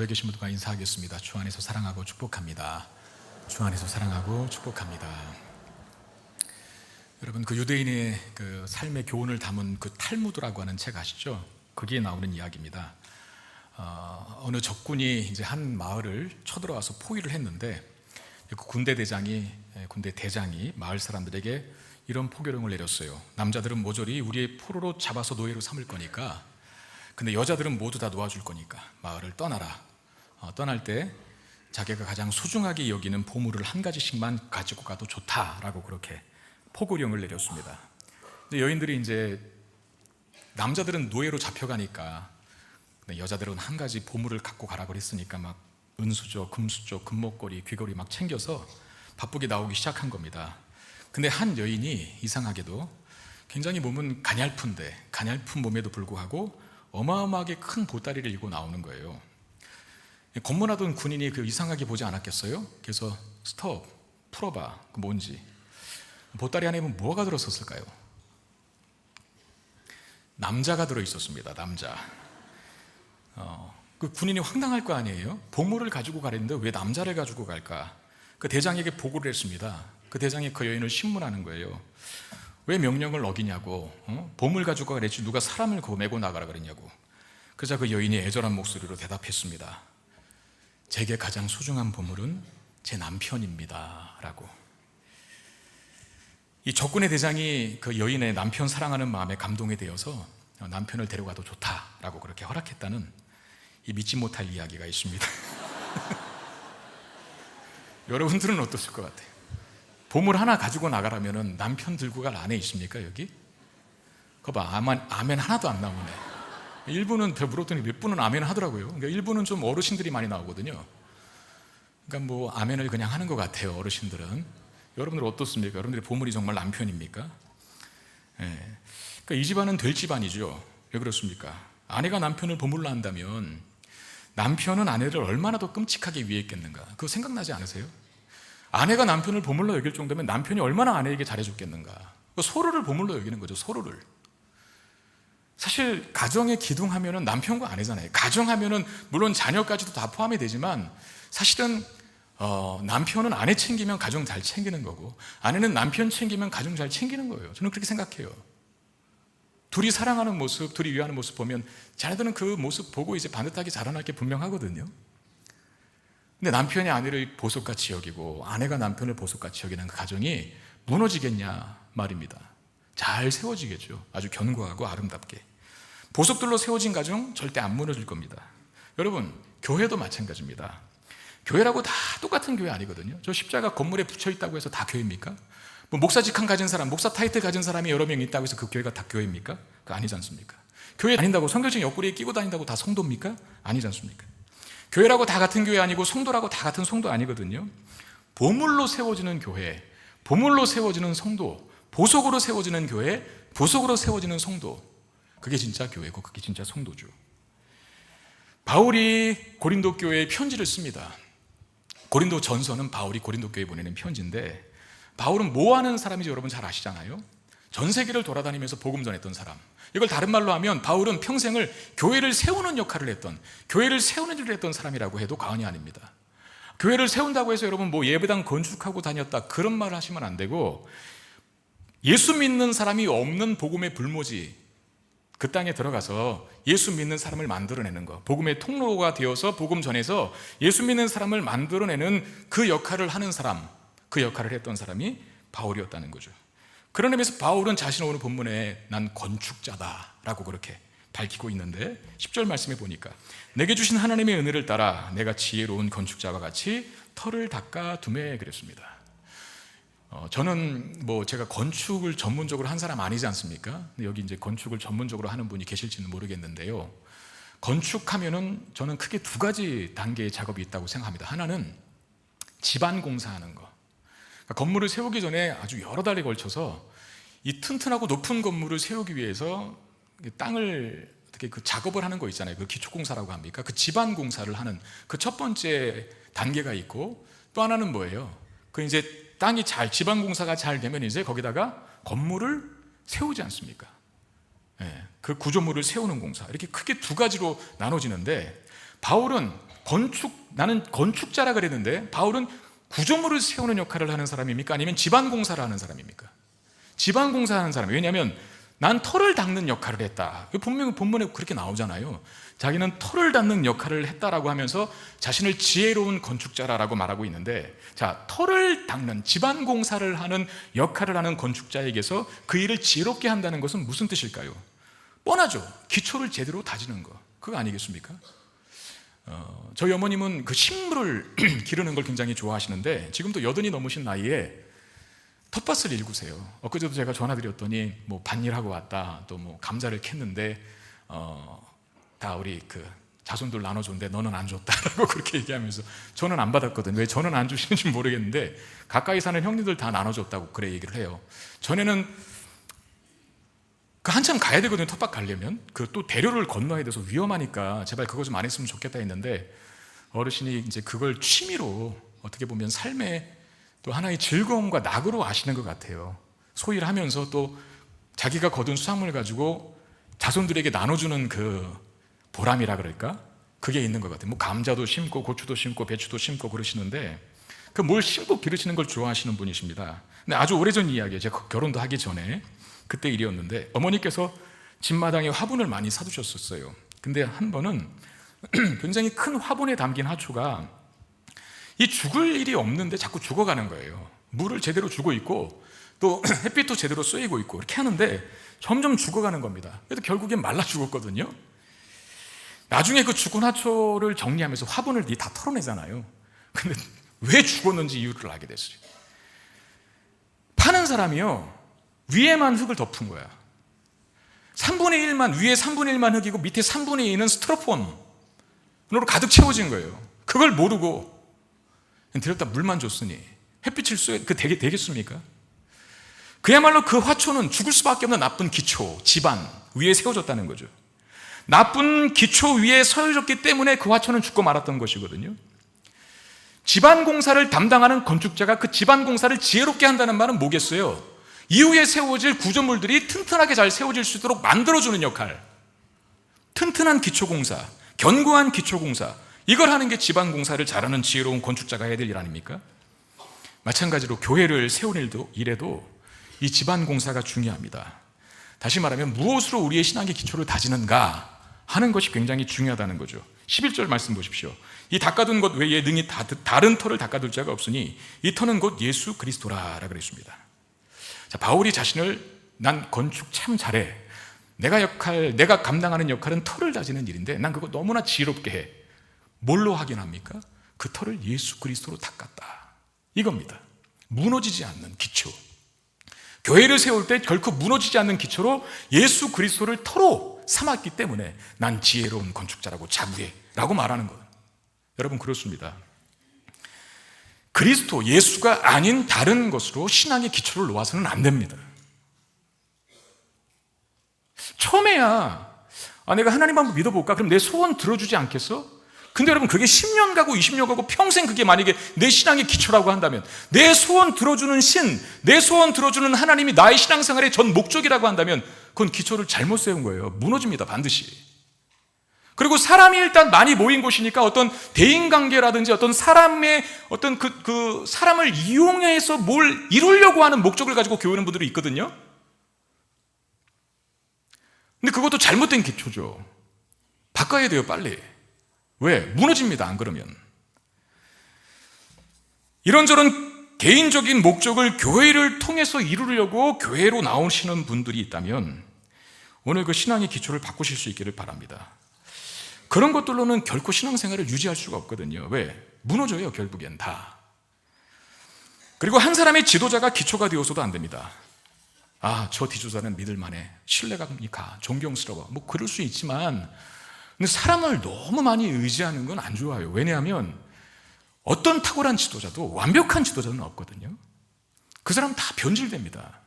벽에 계신 분들과 인사하겠습니다. 주 안에서 사랑하고 축복합니다. 주 안에서 사랑하고 축복합니다. 여러분, 그 유대인의 그 삶의 교훈을 담은 그 탈무드라고 하는 책 아시죠? 거기에 나오는 이야기입니다. 어느 적군이 이제 한 마을을 쳐들어와서 포위를 했는데 그 군대 대장이 마을 사람들에게 이런 포교령을 내렸어요. 남자들은 모조리 우리의 포로로 잡아서 노예로 삼을 거니까, 근데 여자들은 모두 다 놓아줄 거니까 마을을 떠나라. 떠날 때 자기가 가장 소중하게 여기는 보물을 한 가지씩만 가지고 가도 좋다라고 그렇게 포고령을 내렸습니다. 근데 여인들이 이제 남자들은 노예로 잡혀가니까 여자들은 한 가지 보물을 갖고 가라고 했으니까 막 은수저, 금수저, 금목걸이, 귀걸이 막 챙겨서 바쁘게 나오기 시작한 겁니다. 근데 한 여인이 이상하게도 굉장히 몸은 가냘픈 몸에도 불구하고 어마어마하게 큰 보따리를 이고 나오는 거예요. 검문하던 군인이 그 이상하게 보지 않았겠어요? 그래서 스톱, 풀어봐, 그 뭔지. 보따리 안에 뭐가 들었었을까요? 남자가 들어있었습니다. 남자. 그 군인이 황당할 거 아니에요? 보물을 가지고 가랬는데 왜 남자를 가지고 갈까? 그 대장에게 보고를 했습니다. 그 대장이 그 여인을 신문하는 거예요. 왜 명령을 어기냐고, 보물 가지고 가랬지 누가 사람을 메고 나가라 그랬냐고. 그러자 그 여인이 애절한 목소리로 대답했습니다. 제게 가장 소중한 보물은 제 남편입니다 라고. 이 적군의 대장이 그 여인의 남편 사랑하는 마음에 감동이 되어서 남편을 데려가도 좋다라고 그렇게 허락했다는 이 믿지 못할 이야기가 있습니다. 여러분들은 어떠실 것 같아요? 보물 하나 가지고 나가라면 남편 들고 갈 아내 있습니까 여기? 그거 봐, 아멘 하나도 안 나오네. 일부는 물었더니 몇 분은 아멘 하더라고요. 그러니까 일부는 좀 어르신들이 많이 나오거든요. 그러니까 뭐 아멘을 그냥 하는 것 같아요 어르신들은. 여러분들 어떻습니까? 여러분들의 보물이 정말 남편입니까? 그러니까 이 집안은 될 집안이죠. 왜 그렇습니까? 아내가 남편을 보물로 한다면 남편은 아내를 얼마나 더 끔찍하게 위했겠는가. 그거 생각나지 않으세요? 아내가 남편을 보물로 여길 정도면 남편이 얼마나 아내에게 잘해줬겠는가. 서로를 보물로 여기는 거죠. 서로를. 사실 가정의 기둥하면은 남편과 아내잖아요. 가정하면은 물론 자녀까지도 다 포함이 되지만 사실은 남편은 아내 챙기면 가정 잘 챙기는 거고, 아내는 남편 챙기면 가정 잘 챙기는 거예요. 저는 그렇게 생각해요. 둘이 사랑하는 모습, 둘이 위하는 모습 보면 자녀들은 그 모습 보고 이제 반듯하게 자라날 게 분명하거든요. 근데 남편이 아내를 보석같이 여기고 아내가 남편을 보석같이 여기는 그 가정이 무너지겠냐 말입니다. 잘 세워지겠죠. 아주 견고하고 아름답게. 보석들로 세워진 가정 절대 안 무너질 겁니다. 여러분, 교회도 마찬가지입니다. 교회라고 다 똑같은 교회 아니거든요. 저 십자가 건물에 붙여있다고 해서 다 교회입니까? 뭐 목사 직함 가진 사람, 목사 타이틀 가진 사람이 여러 명 있다고 해서 그 교회가 다 교회입니까? 그거 아니지 않습니까? 교회 다닌다고 성경책 옆구리에 끼고 다닌다고 다 성도입니까? 아니지 않습니까? 교회라고 다 같은 교회 아니고 성도라고 다 같은 성도 아니거든요. 보물로 세워지는 교회, 보물로 세워지는 성도, 보석으로 세워지는 교회, 보석으로 세워지는 성도, 그게 진짜 교회고 그게 진짜 성도죠. 바울이 고린도 교회에 편지를 씁니다. 고린도 전서는 바울이 고린도 교회에 보내는 편지인데, 바울은 뭐 하는 사람인지 여러분 잘 아시잖아요. 전 세계를 돌아다니면서 복음 전했던 사람. 이걸 다른 말로 하면 바울은 평생을 교회를 세우는 역할을 했던, 교회를 세우는 일을 했던 사람이라고 해도 과언이 아닙니다. 교회를 세운다고 해서 여러분 뭐 예배당 건축하고 다녔다 그런 말 하시면 안 되고, 예수 믿는 사람이 없는 복음의 불모지, 그 땅에 들어가서 예수 믿는 사람을 만들어내는 것, 복음의 통로가 되어서 복음 전해서 예수 믿는 사람을 만들어내는 그 역할을 하는 사람, 그 역할을 했던 사람이 바울이었다는 거죠. 그런 의미에서 바울은 자신의 오늘 본문에 난 건축자다라고 그렇게 밝히고 있는데, 10절 말씀에 보니까 내게 주신 하나님의 은혜를 따라 내가 지혜로운 건축자와 같이 터를 닦아 두매 그랬습니다. 저는 뭐 제가 건축을 전문적으로 한 사람 아니지 않습니까? 여기 이제 건축을 전문적으로 하는 분이 계실지는 모르겠는데요. 건축하면은 저는 크게 두 가지 단계의 작업이 있다고 생각합니다. 하나는 집안 공사하는 거. 그러니까 건물을 세우기 전에 아주 여러 달에 걸쳐서 이 튼튼하고 높은 건물을 세우기 위해서 땅을 어떻게 그 작업을 하는 거 있잖아요. 그 기초공사라고 합니까? 그 집안 공사를 하는 그 첫 번째 단계가 있고, 또 하나는 뭐예요? 그 이제 땅이 집안 공사가 잘 되면 이제 거기다가 건물을 세우지 않습니까? 그 구조물을 세우는 공사, 이렇게 크게 두 가지로 나눠지는데, 바울은 나는 건축자라 그랬는데 바울은 구조물을 세우는 역할을 하는 사람입니까? 아니면 집안 공사를 하는 사람입니까? 집안 공사하는 사람. 왜냐하면 난 터를 닦는 역할을 했다. 분명히 본문에 그렇게 나오잖아요. 자기는 터를 닦는 역할을 했다라고 하면서 자신을 지혜로운 건축자라고 말하고 있는데, 자, 터를 닦는 집안 공사를 하는 역할을 하는 건축자에게서 그 일을 지혜롭게 한다는 것은 무슨 뜻일까요? 뻔하죠. 기초를 제대로 다지는 거. 그거 아니겠습니까? 저희 어머님은 그 식물을 기르는 걸 굉장히 좋아하시는데 지금도 80이 넘으신 나이에 텃밭을 일구세요. 엊그제도 제가 전화드렸더니 뭐 밭일하고 왔다, 또 뭐 감자를 캤는데 다 우리 그 자손들 나눠줬는데 너는 안 줬다라고 그렇게 얘기하면서, 저는 안 받았거든요. 왜 저는 안 주시는지 모르겠는데 가까이 사는 형님들 다 나눠줬다고 그래 얘기를 해요. 전에는 그 한참 가야 되거든요. 텃밭 가려면 그 또 대로를 건너야 돼서 위험하니까 제발 그거 좀 안 했으면 좋겠다 했는데, 어르신이 이제 그걸 취미로, 어떻게 보면 삶의 또 하나의 즐거움과 낙으로 아시는 것 같아요. 소일을 하면서 또 자기가 거둔 수확물 가지고 자손들에게 나눠주는 그 보람이라 그럴까? 그게 있는 것 같아요. 뭐 감자도 심고 고추도 심고 배추도 심고 그러시는데, 그 뭘 심고 기르시는 걸 좋아하시는 분이십니다. 근데 아주 오래전 이야기예요. 제가 결혼도 하기 전에 그때 일이었는데, 어머니께서 집마당에 화분을 많이 사두셨었어요. 근데 한 번은 굉장히 큰 화분에 담긴 하초가 이 죽을 일이 없는데 자꾸 죽어가는 거예요. 물을 제대로 주고 있고 또 햇빛도 제대로 쏘이고 있고 이렇게 하는데 점점 죽어가는 겁니다. 그래도 결국엔 말라 죽었거든요. 나중에 그 죽은 하초를 정리하면서 화분을 다 털어내잖아요. 근데 왜 죽었는지 이유를 알게 됐어요. 파는 사람이요, 위에만 흙을 덮은 거야. 3분의 1만, 위에 3분의 1만 흙이고 밑에 3분의 2는 스티로폼으로 가득 채워진 거예요. 그걸 모르고 들였다 물만 줬으니 햇빛을 쏘야 되겠습니까? 그야말로 그 화초는 죽을 수밖에 없는 나쁜 기초, 집안 위에 세워졌다는 거죠. 나쁜 기초 위에 세워졌기 때문에 그 화초는 죽고 말았던 것이거든요. 집안 공사를 담당하는 건축자가 그 집안 공사를 지혜롭게 한다는 말은 뭐겠어요? 이후에 세워질 구조물들이 튼튼하게 잘 세워질 수 있도록 만들어주는 역할, 튼튼한 기초공사, 견고한 기초공사, 이걸 하는 게 집안 공사를 잘하는 지혜로운 건축자가 해야 될 일 아닙니까? 마찬가지로 교회를 세운 일에도 이 집안 공사가 중요합니다. 다시 말하면 무엇으로 우리의 신앙의 기초를 다지는가 하는 것이 굉장히 중요하다는 거죠. 11절 말씀 보십시오. 이 닦아둔 것 외에 능히 다른 터를 닦아둘 자가 없으니 이 터는 곧 예수 그리스도라 그랬습니다. 자, 바울이 자신을 난 건축 참 잘해, 내가 감당하는 역할은 터를 다지는 일인데 난 그거 너무나 지혜롭게 해. 뭘로 확인합니까? 그 터를 예수 그리스도로 닦았다, 이겁니다. 무너지지 않는 기초, 교회를 세울 때 결코 무너지지 않는 기초로 예수 그리스도를 터로 삼았기 때문에 난 지혜로운 건축자라고 자부해 라고 말하는 거예요. 여러분, 그렇습니다. 그리스도, 예수가 아닌 다른 것으로 신앙의 기초를 놓아서는 안 됩니다. 처음에야 내가 하나님 한번 믿어볼까? 그럼 내 소원 들어주지 않겠어? 근데 여러분, 그게 10년 가고 20년 가고 평생 그게 만약에 내 신앙의 기초라고 한다면, 내 소원 들어주는 내 소원 들어주는 하나님이 나의 신앙생활의 전 목적이라고 한다면 그건 기초를 잘못 세운 거예요. 무너집니다, 반드시. 그리고 사람이 일단 많이 모인 곳이니까 어떤 대인관계라든지 어떤 사람의 어떤 그 사람을 이용해서 뭘 이루려고 하는 목적을 가지고 교회는 분들이 있거든요. 근데 그것도 잘못된 기초죠. 바꿔야 돼요, 빨리. 왜? 무너집니다, 안 그러면. 이런저런 개인적인 목적을 교회를 통해서 이루려고 교회로 나오시는 분들이 있다면 오늘 그 신앙의 기초를 바꾸실 수 있기를 바랍니다. 그런 것들로는 결코 신앙생활을 유지할 수가 없거든요. 왜? 무너져요, 결국엔 다. 그리고 한 사람의 지도자가 기초가 되어서도 안 됩니다. 저 지도자는 믿을만해, 신뢰감이 가, 존경스러워, 뭐 그럴 수 있지만, 근데 사람을 너무 많이 의지하는 건 안 좋아요. 왜냐하면 어떤 탁월한 지도자도 완벽한 지도자는 없거든요. 그 사람 다 변질됩니다.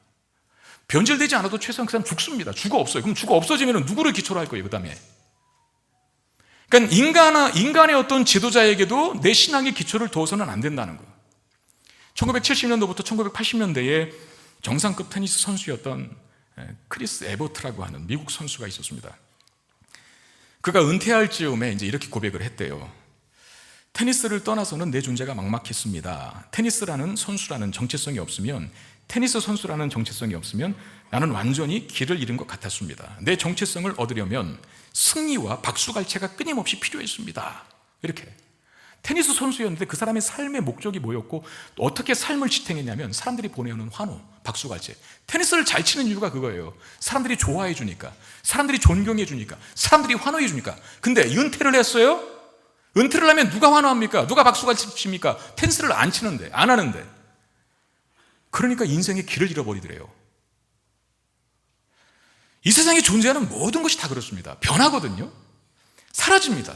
변질되지 않아도 최소한 그 사람 죽습니다. 죽어 없어요. 그럼 죽어 없어지면 누구를 기초로 할 거예요, 그 다음에? 그러니까 인간의 어떤 지도자에게도 내 신앙의 기초를 둬서는 안 된다는 거예요. 1970년도부터 1980년대에 정상급 테니스 선수였던 크리스 에버트라고 하는 미국 선수가 있었습니다. 그가 은퇴할 즈음에 이제 이렇게 고백을 했대요. 테니스를 떠나서는 내 존재가 막막했습니다. 테니스라는 선수라는 정체성이 없으면, 테니스 선수라는 정체성이 없으면 나는 완전히 길을 잃은 것 같았습니다. 내 정체성을 얻으려면 승리와 박수갈채가 끊임없이 필요했습니다. 이렇게. 테니스 선수였는데 그 사람의 삶의 목적이 뭐였고 어떻게 삶을 지탱했냐면 사람들이 보내오는 환호, 박수갈채. 테니스를 잘 치는 이유가 그거예요. 사람들이 좋아해 주니까, 사람들이 존경해 주니까, 사람들이 환호해 주니까. 근데 은퇴를 했어요? 은퇴를 하면 누가 환호합니까? 누가 박수갈채 칩니까? 테니스를 안 치는데, 안 하는데. 그러니까 인생의 길을 잃어버리더래요. 이 세상에 존재하는 모든 것이 다 그렇습니다. 변하거든요. 사라집니다.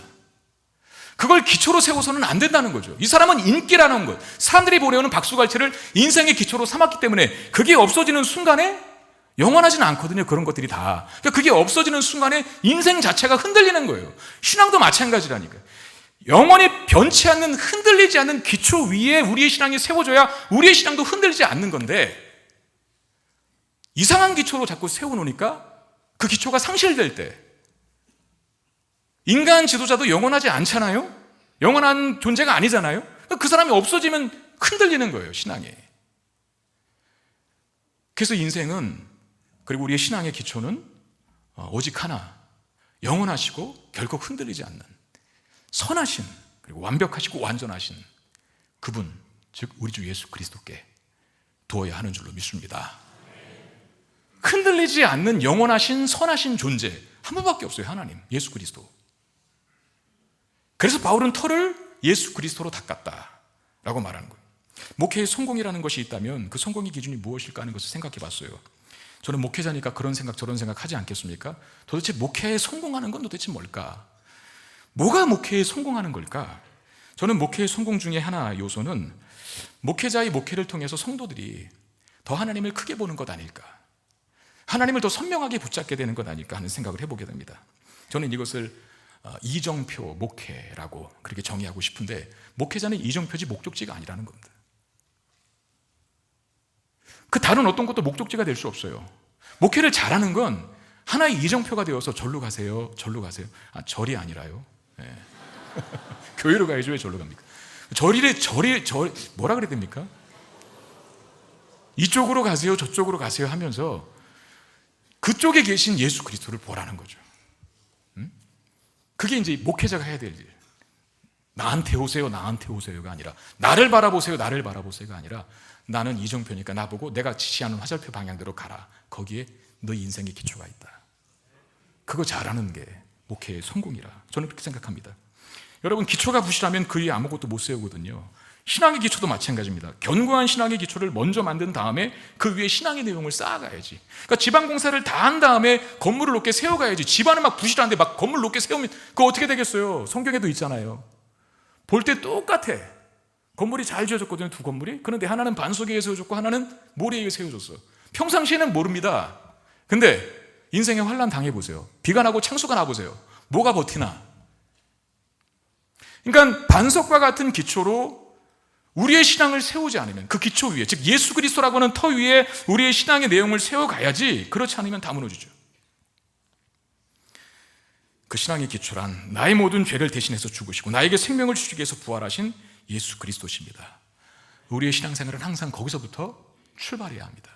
그걸 기초로 세워서는 안 된다는 거죠. 이 사람은 인기라는 것, 사람들이 보내오는 박수갈채를 인생의 기초로 삼았기 때문에 그게 없어지는 순간에 영원하지는 않거든요. 그런 것들이 다. 그러니까 그게 없어지는 순간에 인생 자체가 흔들리는 거예요. 신앙도 마찬가지라니까요. 영원히 변치 않는, 흔들리지 않는 기초 위에 우리의 신앙이 세워져야 우리의 신앙도 흔들리지 않는 건데, 이상한 기초로 자꾸 세워놓으니까 그 기초가 상실될 때, 인간 지도자도 영원하지 않잖아요? 영원한 존재가 아니잖아요? 그 사람이 없어지면 흔들리는 거예요, 신앙에. 그래서 인생은, 그리고 우리의 신앙의 기초는 오직 하나, 영원하시고 결코 흔들리지 않는 선하신, 그리고 완벽하시고 완전하신 그분, 즉 우리 주 예수 그리스도께 두어야 하는 줄로 믿습니다. 흔들리지 않는 영원하신 선하신 존재 한 분밖에 없어요. 하나님, 예수 그리스도. 그래서 바울은 털을 예수 그리스도로 닦았다라고 말하는 거예요. 목회의 성공이라는 것이 있다면 그 성공의 기준이 무엇일까 하는 것을 생각해 봤어요. 저는 목회자니까 그런 생각 저런 생각 하지 않겠습니까? 도대체 목회에 성공하는 건 도대체 뭘까? 뭐가 목회에 성공하는 걸까? 저는 목회의 성공 중에 하나 요소는 목회자의 목회를 통해서 성도들이 더 하나님을 크게 보는 것 아닐까, 하나님을 더 선명하게 붙잡게 되는 것 아닐까 하는 생각을 해보게 됩니다. 저는 이것을 이정표 목회라고 그렇게 정의하고 싶은데, 목회자는 이정표지 목적지가 아니라는 겁니다. 그 다른 어떤 것도 목적지가 될 수 없어요. 목회를 잘하는 건 하나의 이정표가 되어서 절로 가세요, 절로 가세요. 절이 아니라요. 네. 교회로 가야지 왜 절로 갑니까? 절이 뭐라 그래야 됩니까? 이쪽으로 가세요, 저쪽으로 가세요 하면서 그쪽에 계신 예수 그리스도를 보라는 거죠. 그게 이제 목회자가 해야 될 일. 나한테 오세요, 나한테 오세요가 아니라, 나를 바라보세요, 나를 바라보세요가 아니라, 나는 이정표니까 나보고 내가 지시하는 화살표 방향대로 가라. 거기에 너 인생의 기초가 있다. 그거 잘하는 게 목회의 성공이라 저는 그렇게 생각합니다. 여러분, 기초가 부실하면 그 위에 아무것도 못 세우거든요. 신앙의 기초도 마찬가지입니다. 견고한 신앙의 기초를 먼저 만든 다음에 그 위에 신앙의 내용을 쌓아가야지. 그러니까 지방공사를 다 한 다음에 건물을 높게 세워가야지. 집안은 막 부실한데 막 건물 높게 세우면 그거 어떻게 되겠어요? 성경에도 있잖아요. 볼 때 똑같아. 건물이 잘 지어졌거든요, 두 건물이. 그런데 하나는 반석에 세워졌고 하나는 모래에 세워졌어. 평상시에는 모릅니다. 근데 인생에 환난 당해보세요. 비가 나고 창수가 나보세요. 뭐가 버티나? 그러니까 반석과 같은 기초로 우리의 신앙을 세우지 않으면, 그 기초 위에, 즉 예수 그리스도라고 하는 터 위에 우리의 신앙의 내용을 세워가야지. 그렇지 않으면 다 무너지죠. 그 신앙의 기초란 나의 모든 죄를 대신해서 죽으시고 나에게 생명을 주시기 위해서 부활하신 예수 그리스도십니다. 우리의 신앙생활은 항상 거기서부터 출발해야 합니다.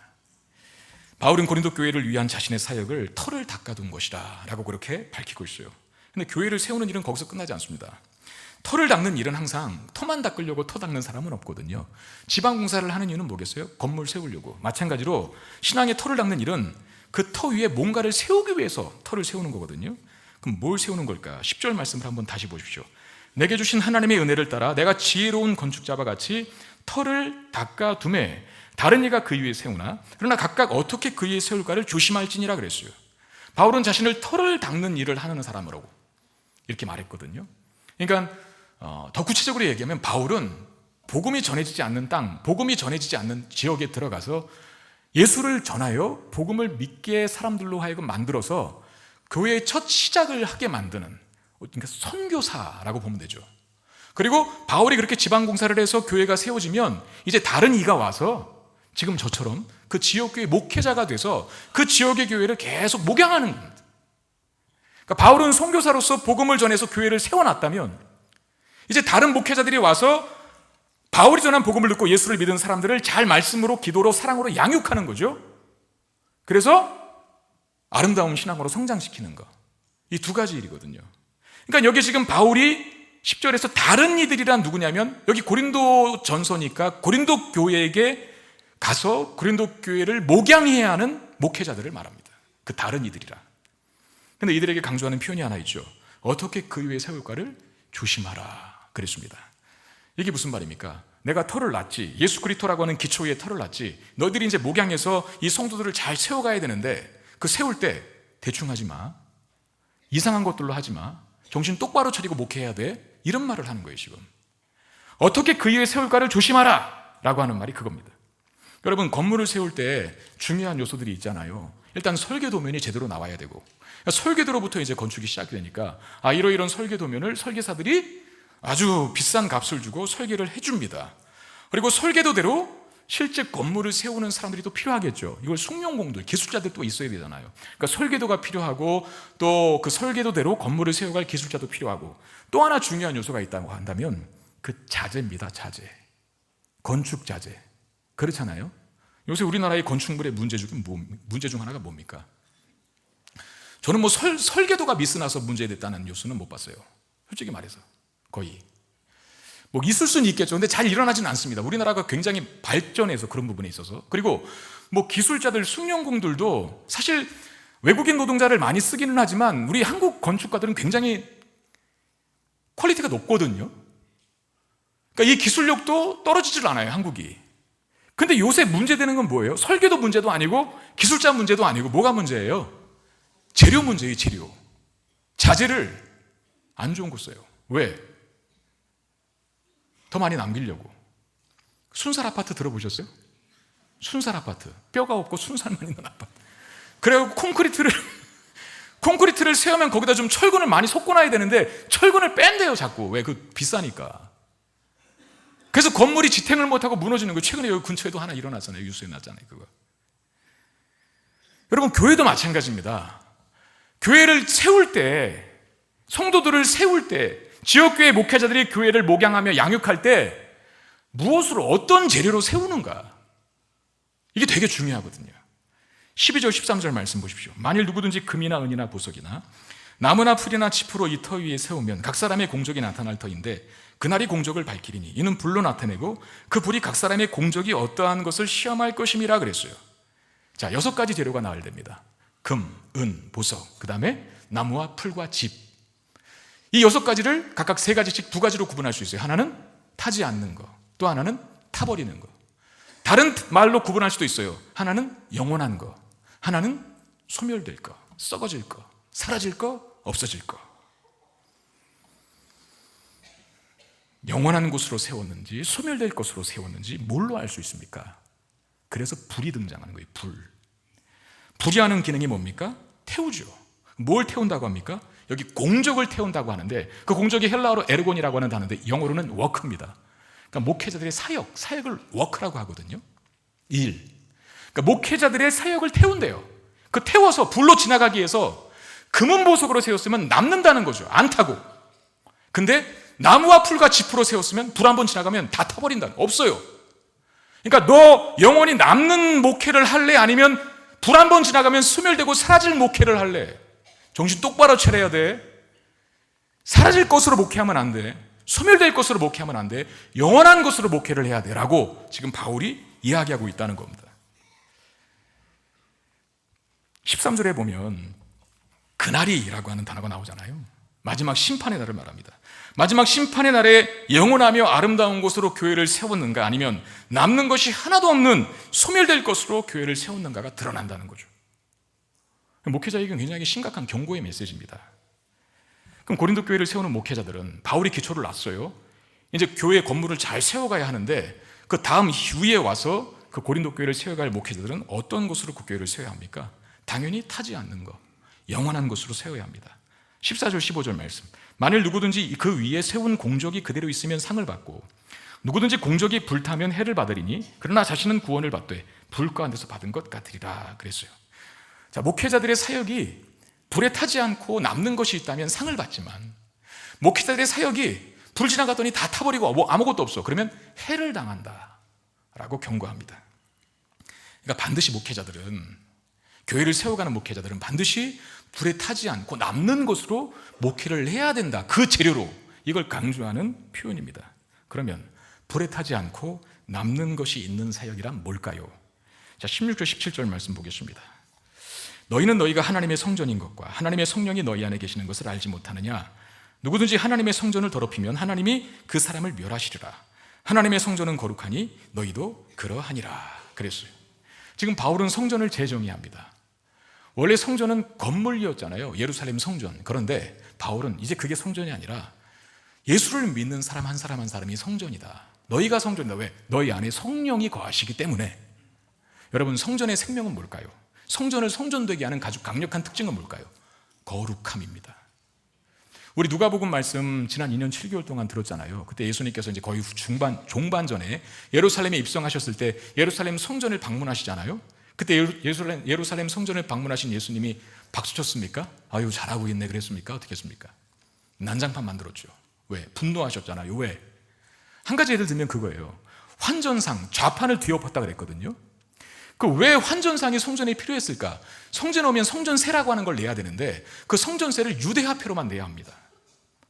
바울은 고린도 교회를 위한 자신의 사역을 터를 닦아둔 것이다 라고 그렇게 밝히고 있어요. 그런데 교회를 세우는 일은 거기서 끝나지 않습니다. 터를 닦는 일은 항상 터만 닦으려고 터 닦는 사람은 없거든요. 지방공사를 하는 이유는 뭐겠어요? 건물 세우려고. 마찬가지로 신앙의 터를 닦는 일은 그 터 위에 뭔가를 세우기 위해서 터를 세우는 거거든요. 그럼 뭘 세우는 걸까? 10절 말씀을 한번 다시 보십시오. 내게 주신 하나님의 은혜를 따라 내가 지혜로운 건축자와 같이 터를 닦아두매 다른 이가 그 위에 세우나 그러나 각각 어떻게 그 위에 세울까를 조심할지니라 그랬어요. 바울은 자신을 터를 닦는 일을 하는 사람이라고 이렇게 말했거든요. 그러니까 더 구체적으로 얘기하면 바울은 복음이 전해지지 않는 땅, 복음이 전해지지 않는 지역에 들어가서 예수를 전하여 복음을 믿게 사람들로 하여금 만들어서 교회의 첫 시작을 하게 만드는, 그러니까 선교사라고 보면 되죠. 그리고 바울이 그렇게 지방공사를 해서 교회가 세워지면 이제 다른 이가 와서 지금 저처럼 그 지역교회 목회자가 돼서 그 지역의 교회를 계속 목양하는 겁니다. 그러니까 바울은 선교사로서 복음을 전해서 교회를 세워놨다면 이제 다른 목회자들이 와서 바울이 전한 복음을 듣고 예수를 믿은 사람들을 잘 말씀으로, 기도로, 사랑으로 양육하는 거죠. 그래서 아름다운 신앙으로 성장시키는 거. 이 두 가지 일이거든요. 그러니까 여기 지금 바울이 10절에서 다른 이들이란 누구냐면, 여기 고린도 전서니까 고린도 교회에게 가서 고린도 교회를 목양해야 하는 목회자들을 말합니다. 그 다른 이들이라. 근데 이들에게 강조하는 표현이 하나 있죠. 어떻게 그 위에 세울까를 조심하라 그랬습니다. 이게 무슨 말입니까? 내가 터를 놨지, 예수 그리스도라고 하는 기초 위에 터를 놨지, 너희들이 이제 목양해서 이 성도들을 잘 세워가야 되는데 그 세울 때 대충 하지 마, 이상한 것들로 하지 마, 정신 똑바로 차리고 목회해야 돼, 이런 말을 하는 거예요. 지금 어떻게 그 위에 세울까를 조심하라 라고 하는 말이 그겁니다. 여러분, 건물을 세울 때 중요한 요소들이 있잖아요. 일단 설계도면이 제대로 나와야 되고, 설계도로부터 이제 건축이 시작이 되니까 이러이런 설계도면을 설계사들이 아주 비싼 값을 주고 설계를 해줍니다. 그리고 설계도대로 실제 건물을 세우는 사람들이 또 필요하겠죠. 이걸 숙련공들, 기술자들 또 있어야 되잖아요. 그러니까 설계도가 필요하고, 또 그 설계도대로 건물을 세워갈 기술자도 필요하고, 또 하나 중요한 요소가 있다고 한다면 그 자재입니다. 자재, 건축 자재. 그렇잖아요. 요새 우리나라의 건축물의 문제 중 하나가 뭡니까? 저는 뭐 설계도가 미스나서 문제됐다는 뉴스는 못 봤어요. 솔직히 말해서. 거의 뭐 있을 수는 있겠죠. 근데 잘 일어나지는 않습니다. 우리나라가 굉장히 발전해서 그런 부분에 있어서. 그리고 뭐 기술자들, 숙련공들도 사실 외국인 노동자를 많이 쓰기는 하지만 우리 한국 건축가들은 굉장히 퀄리티가 높거든요. 그러니까 이 기술력도 떨어지질 않아요, 한국이. 근데 요새 문제되는 건 뭐예요? 설계도 문제도 아니고 기술자 문제도 아니고 뭐가 문제예요? 재료 문제예요. 재료. 자재를 안 좋은 거 써요. 왜? 더 많이 남기려고. 순살 아파트 들어보셨어요? 순살 아파트. 뼈가 없고 순살만 있는 아파트. 그래갖고 콘크리트를 세우면 거기다 좀 철근을 많이 섞어놔야 되는데 철근을 뺀대요, 자꾸. 왜? 그 비싸니까. 그래서 건물이 지탱을 못하고 무너지는 거예요. 최근에 여기 근처에도 하나 일어났잖아요. 뉴스에 났잖아요, 그거. 여러분, 교회도 마찬가지입니다. 교회를 세울 때, 성도들을 세울 때, 지역교회 목회자들이 교회를 목양하며 양육할 때 무엇으로, 어떤 재료로 세우는가, 이게 되게 중요하거든요. 12절 13절 말씀 보십시오. 만일 누구든지 금이나 은이나 보석이나 나무나 풀이나 짚으로 이 터 위에 세우면 각 사람의 공적이 나타날 터인데 그날이 공적을 밝히리니 이는 불로 나타내고 그 불이 각 사람의 공적이 어떠한 것을 시험할 것임이라 그랬어요. 자, 6가지 재료가 나와야 됩니다. 금, 은, 보석, 그 다음에 나무와 풀과 짚. 이 6가지를 각각 3가지씩 2가지로 구분할 수 있어요. 하나는 타지 않는 거, 또 하나는 타버리는 거. 다른 말로 구분할 수도 있어요. 하나는 영원한 거, 하나는 소멸될 거, 썩어질 거, 사라질 거, 없어질 거. 영원한 곳으로 세웠는지 소멸될 것으로 세웠는지 뭘로 알 수 있습니까? 그래서 불이 등장하는 거예요. 불이 하는 기능이 뭡니까? 태우죠. 뭘 태운다고 합니까? 여기 공적을 태운다고 하는데, 그 공적이 헬라어로 에르곤이라고 하는 단어인데 영어로는 워크입니다. 그러니까 목회자들의 사역을 워크라고 하거든요. 일. 그러니까 목회자들의 사역을 태운대요. 그 태워서 불로 지나가기 위해서 금은 보석으로 세웠으면 남는다는 거죠. 안 타고. 근데 나무와 풀과 짚으로 세웠으면 불 한번 지나가면 다 타버린다. 없어요. 그러니까 너 영원히 남는 목회를 할래? 아니면 불 한번 지나가면 소멸되고 사라질 목회를 할래? 정신 똑바로 차려야 돼. 사라질 것으로 목회하면 안 돼. 소멸될 것으로 목회하면 안 돼. 영원한 것으로 목회를 해야 돼 라고 지금 바울이 이야기하고 있다는 겁니다. 13절에 보면 그날이라고 하는 단어가 나오잖아요. 마지막 심판의 날을 말합니다. 마지막 심판의 날에 영원하며 아름다운 곳으로 교회를 세웠는가, 아니면 남는 것이 하나도 없는 소멸될 것으로 교회를 세웠는가가 드러난다는 거죠. 목회자에게는 굉장히 심각한 경고의 메시지입니다. 그럼 고린도 교회를 세우는 목회자들은 바울이 기초를 놨어요. 이제 교회 건물을 잘 세워가야 하는데 그 다음 이후에 와서 그 고린도 교회를 세워갈 목회자들은 어떤 곳으로 그 교회를 세워야 합니까? 당연히 타지 않는 것, 영원한 곳으로 세워야 합니다. 14절 15절 말씀. 만일 누구든지 그 위에 세운 공적이 그대로 있으면 상을 받고 누구든지 공적이 불타면 해를 받으리니 그러나 자신은 구원을 받되 불 가운데서 받은 것 같으리라 그랬어요. 자, 목회자들의 사역이 불에 타지 않고 남는 것이 있다면 상을 받지만, 목회자들의 사역이 불 지나갔더니 다 타버리고 뭐 아무것도 없어. 그러면 해를 당한다 라고 경고합니다. 그러니까 반드시 목회자들은, 교회를 세워가는 목회자들은 반드시 불에 타지 않고 남는 것으로 목회를 해야 된다. 그 재료로, 이걸 강조하는 표현입니다. 그러면 불에 타지 않고 남는 것이 있는 사역이란 뭘까요? 자, 16절 17절 말씀 보겠습니다. 너희는 너희가 하나님의 성전인 것과 하나님의 성령이 너희 안에 계시는 것을 알지 못하느냐? 누구든지 하나님의 성전을 더럽히면 하나님이 그 사람을 멸하시리라. 하나님의 성전은 거룩하니 너희도 그러하니라 그랬어요. 지금 바울은 성전을 재정의합니다. 원래 성전은 건물이었잖아요. 예루살렘 성전. 그런데 바울은 이제 그게 성전이 아니라 예수를 믿는 사람 한 사람 한 사람이 성전이다. 너희가 성전이다. 왜? 너희 안에 성령이 거하시기 때문에. 여러분, 성전의 생명은 뭘까요? 성전을 성전되게 하는 아주 강력한 특징은 뭘까요? 거룩함입니다. 우리 누가복음 말씀 지난 2년 7개월 동안 들었잖아요. 그때 예수님께서 이제 거의 종반전에 예루살렘에 입성하셨을 때 예루살렘 성전을 방문하시잖아요. 그때 예루살렘 성전을 방문하신 예수님이 박수 쳤습니까? 아유, 잘하고 있네 그랬습니까? 어떻게 했습니까? 난장판 만들었죠. 왜? 분노하셨잖아요. 왜? 한 가지 예를 들면 그거예요. 환전상, 좌판을 뒤엎었다 그랬거든요. 그 왜 환전상이 성전에 필요했을까? 성전에 오면 성전세라고 하는 걸 내야 되는데 그 성전세를 유대화폐로만 내야 합니다.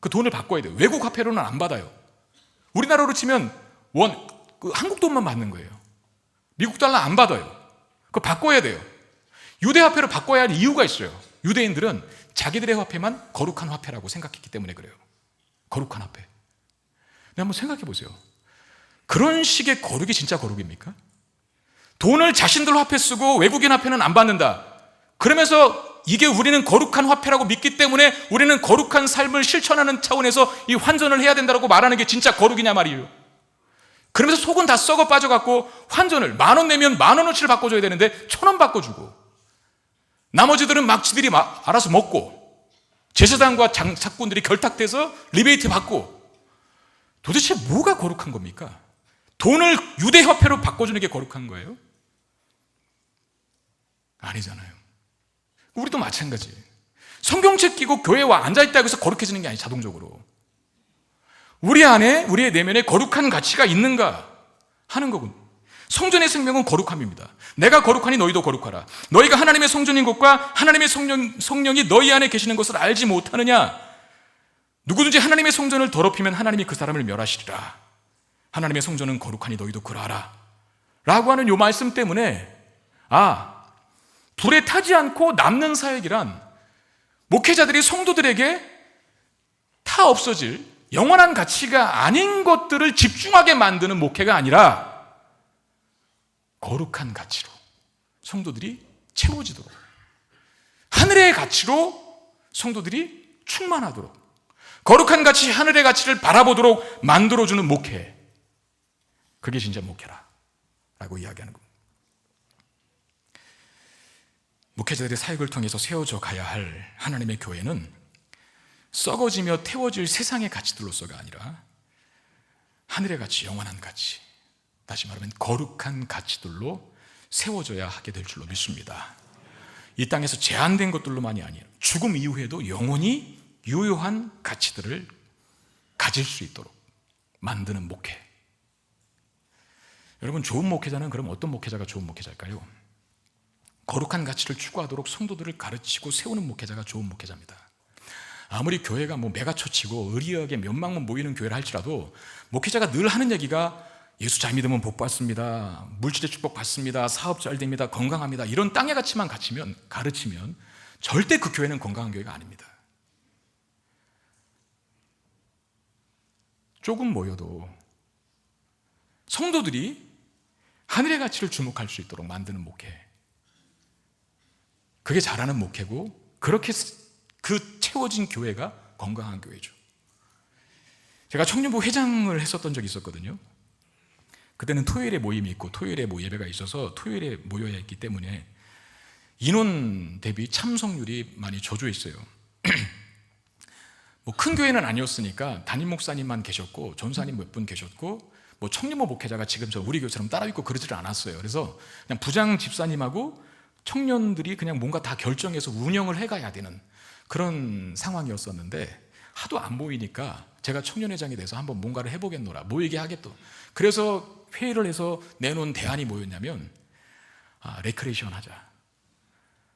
그 돈을 바꿔야 돼요. 외국 화폐로는 안 받아요. 우리나라로 치면 한국 돈만 받는 거예요. 미국 달러 안 받아요. 그거 바꿔야 돼요. 유대화폐로 바꿔야 할 이유가 있어요. 유대인들은 자기들의 화폐만 거룩한 화폐라고 생각했기 때문에 그래요. 거룩한 화폐. 근데 한번 생각해 보세요. 그런 식의 거룩이 진짜 거룩입니까? 돈을 자신들 화폐 쓰고 외국인 화폐는 안 받는다. 그러면서 이게 우리는 거룩한 화폐라고 믿기 때문에 우리는 거룩한 삶을 실천하는 차원에서 이 환전을 해야 된다고 말하는 게 진짜 거룩이냐 말이에요. 그러면서 속은 다 썩어 빠져갖고 환전을 10,000원 내면 10,000원어치를 바꿔줘야 되는데 1,000원 바꿔주고 나머지들은 막 지들이 알아서 먹고 제사장과 장사꾼들이 결탁돼서 리베이트 받고. 도대체 뭐가 거룩한 겁니까? 돈을 유대화폐로 바꿔주는 게 거룩한 거예요? 아니잖아요. 우리도 마찬가지예요. 성경책 끼고 교회에 와 앉아있다고 해서 거룩해지는 게 아니에요. 자동적으로 우리 안에, 우리의 내면에 거룩한 가치가 있는가 하는 거군. 성전의 생명은 거룩함입니다. 내가 거룩하니 너희도 거룩하라. 너희가 하나님의 성전인 것과 하나님의 성령이 너희 안에 계시는 것을 알지 못하느냐? 누구든지 하나님의 성전을 더럽히면 하나님이 그 사람을 멸하시리라. 하나님의 성전은 거룩하니 너희도 그러하라 라고 하는 이 말씀 때문에 불에 타지 않고 남는 사역이란 목회자들이 성도들에게 타 없어질 영원한 가치가 아닌 것들을 집중하게 만드는 목회가 아니라 거룩한 가치로 성도들이 채워지도록, 하늘의 가치로 성도들이 충만하도록, 거룩한 가치, 하늘의 가치를 바라보도록 만들어주는 목회, 그게 진짜 목회라 라고 이야기하는 겁니다. 목회자들의 사역을 통해서 세워져 가야 할 하나님의 교회는 썩어지며 태워질 세상의 가치들로서가 아니라 하늘의 가치, 영원한 가치, 다시 말하면 거룩한 가치들로 세워져야 하게 될 줄로 믿습니다. 이 땅에서 제한된 것들로만이 아니라 죽음 이후에도 영원히 유효한 가치들을 가질 수 있도록 만드는 목회. 여러분, 좋은 목회자는 그럼 어떤 목회자가 좋은 목회자일까요? 거룩한 가치를 추구하도록 성도들을 가르치고 세우는 목회자가 좋은 목회자입니다. 아무리 교회가 메가처치고 의리하게 몇만명 모이는 교회를 할지라도 목회자가 늘 하는 얘기가 예수 잘 믿으면 복 받습니다, 물질의 축복 받습니다, 사업 잘 됩니다, 건강합니다, 이런 땅의 가치만 가르치면 절대 그 교회는 건강한 교회가 아닙니다. 조금 모여도 성도들이 하늘의 가치를 주목할 수 있도록 만드는 목회, 그게 잘하는 목회고, 그렇게 그 채워진 교회가 건강한 교회죠. 제가 청년부 회장을 했었던 적이 있었거든요. 그때는 토요일에 모임이 있고 토요일에 예배가 있어서 토요일에 모여야 했기 때문에 인원 대비 참석률이 많이 저조했어요. 큰 교회는 아니었으니까 담임 목사님만 계셨고 전사님 몇 분 계셨고 청년부 목회자가 지금 우리 교회처럼 따로 있고 그러지를 않았어요. 그래서 그냥 부장 집사님하고 청년들이 그냥 뭔가 다 결정해서 운영을 해가야 되는 그런 상황이었었는데, 하도 안 모이니까 제가 청년회장이 돼서 한번 뭔가를 해보겠노라, 모이게 하겠다. 그래서 회의를 해서 내놓은 대안이 뭐였냐면 레크레이션 하자.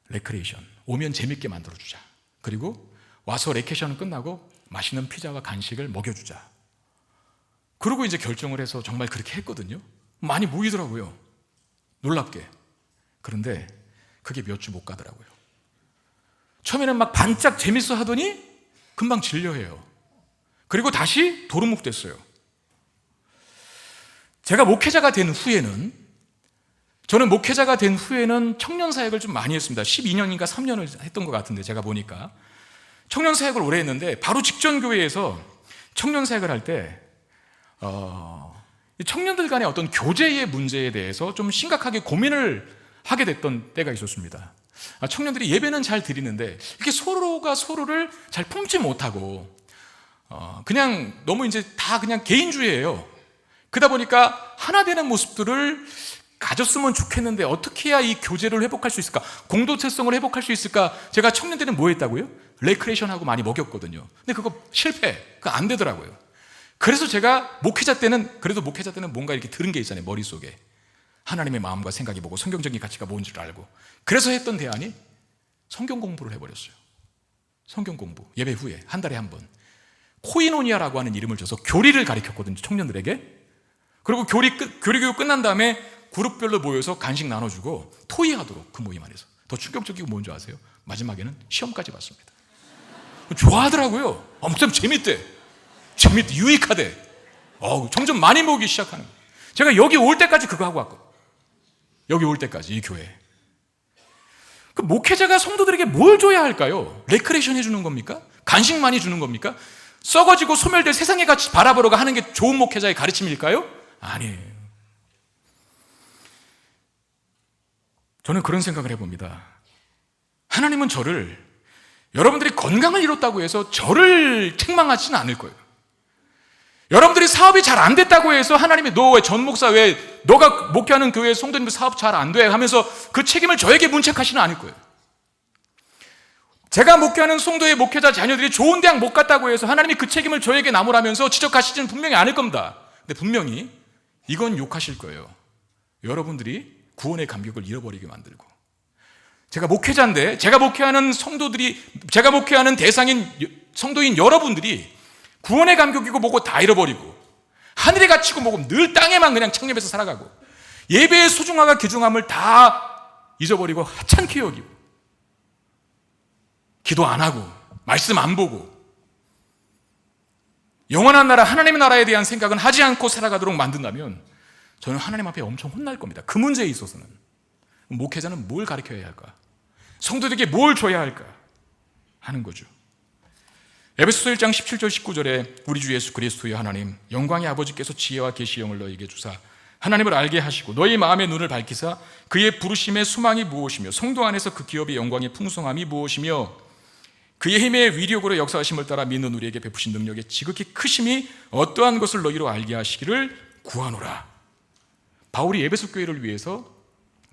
레크레이션. 오면 재밌게 만들어주자. 그리고 와서 레크레이션은 끝나고 맛있는 피자와 간식을 먹여주자. 그리고 이제 결정을 해서 정말 그렇게 했거든요. 많이 모이더라고요. 놀랍게. 그런데 그게 몇 주 못 가더라고요. 처음에는 막 반짝 재밌어 하더니 금방 진료해요. 그리고 다시 도루묵 됐어요. 제가 목회자가 된 후에는, 저는 목회자가 된 후에는 청년 사역을 좀 많이 했습니다. 12년인가 3년을 했던 것 같은데, 제가 보니까 청년 사역을 오래 했는데, 바로 직전 교회에서 청년 사역을 할 때 청년들 간의 어떤 교제의 문제에 대해서 좀 심각하게 고민을 하게 됐던 때가 있었습니다. 청년들이 예배는 잘 드리는데 이렇게 서로가 서로를 잘 품지 못하고 그냥 너무 이제 다 그냥 개인주의예요. 그러다 보니까 하나 되는 모습들을 가졌으면 좋겠는데 어떻게 해야 이 교제를 회복할 수 있을까? 공동체성을 회복할 수 있을까? 제가 청년 때는 뭐 했다고요? 레크레이션하고 많이 먹였거든요. 근데 그거 실패. 그거 안 되더라고요. 그래서 제가 목회자 때는 뭔가 이렇게 들은 게 있잖아요. 머릿속에. 하나님의 마음과 생각이 뭐고 성경적인 가치가 뭔지를 알고. 그래서 했던 대안이 성경 공부를 해버렸어요. 성경 공부. 예배 후에 한 달에 한 번. 코이노니아라고 하는 이름을 줘서 교리를 가르쳤거든요. 청년들에게. 그리고 교리 교육 끝난 다음에 그룹별로 모여서 간식 나눠주고 토의하도록, 그 모임 안에서. 더 충격적이고 뭔지 아세요? 마지막에는 시험까지 봤습니다. 좋아하더라고요. 목사님 재밌대. 유익하대. 점점 많이 모으기 시작하는 거예요. 제가 여기 올 때까지 그거 하고 왔거든요. 여기 올 때까지, 이 교회. 그 목회자가 성도들에게 뭘 줘야 할까요? 레크레이션 해주는 겁니까? 간식 많이 주는 겁니까? 썩어지고 소멸될 세상의 가치 바라보러가 하는 게 좋은 목회자의 가르침일까요? 아니에요. 저는 그런 생각을 해봅니다. 하나님은 저를, 여러분들이 건강을 잃었다고 해서 저를 책망하지는 않을 거예요. 여러분들이 사업이 잘 안 됐다고 해서 하나님이 너 왜 전 목사 왜 너가 목회하는 교회 성도님들 사업 잘 안 돼 하면서 그 책임을 저에게 문책하시는 않을 거예요. 제가 목회하는 성도의 목회자 자녀들이 좋은 대학 못 갔다고 해서 하나님이 그 책임을 저에게 나무라면서 지적하시지는 분명히 않을 겁니다. 근데 분명히 이건 욕하실 거예요. 여러분들이 구원의 감격을 잃어버리게 만들고, 제가 목회자인데 제가 목회하는 성도들이, 제가 목회하는 대상인 성도인 여러분들이 구원의 감격이고 뭐고 다 잃어버리고 하늘에 갇히고 뭐고 늘 땅에만 그냥 착립해서 살아가고 예배의 소중함과 귀중함을 다 잊어버리고 하찮게 여기고 기도 안 하고 말씀 안 보고 영원한 나라, 하나님의 나라에 대한 생각은 하지 않고 살아가도록 만든다면 저는 하나님 앞에 엄청 혼날 겁니다. 그 문제에 있어서는. 목회자는 뭘 가르쳐야 할까? 성도들에게 뭘 줘야 할까? 하는 거죠. 에베소서 1장 17절 19절에 우리 주 예수 그리스도의 하나님 영광의 아버지께서 지혜와 계시의 영을 너희에게 주사 하나님을 알게 하시고 너희 마음의 눈을 밝히사 그의 부르심의 소망이 무엇이며 성도 안에서 그 기업의 영광의 풍성함이 무엇이며 그의 힘의 위력으로 역사하심을 따라 믿는 우리에게 베푸신 능력의 지극히 크심이 어떠한 것을 너희로 알게 하시기를 구하노라. 바울이 에베소 교회를 위해서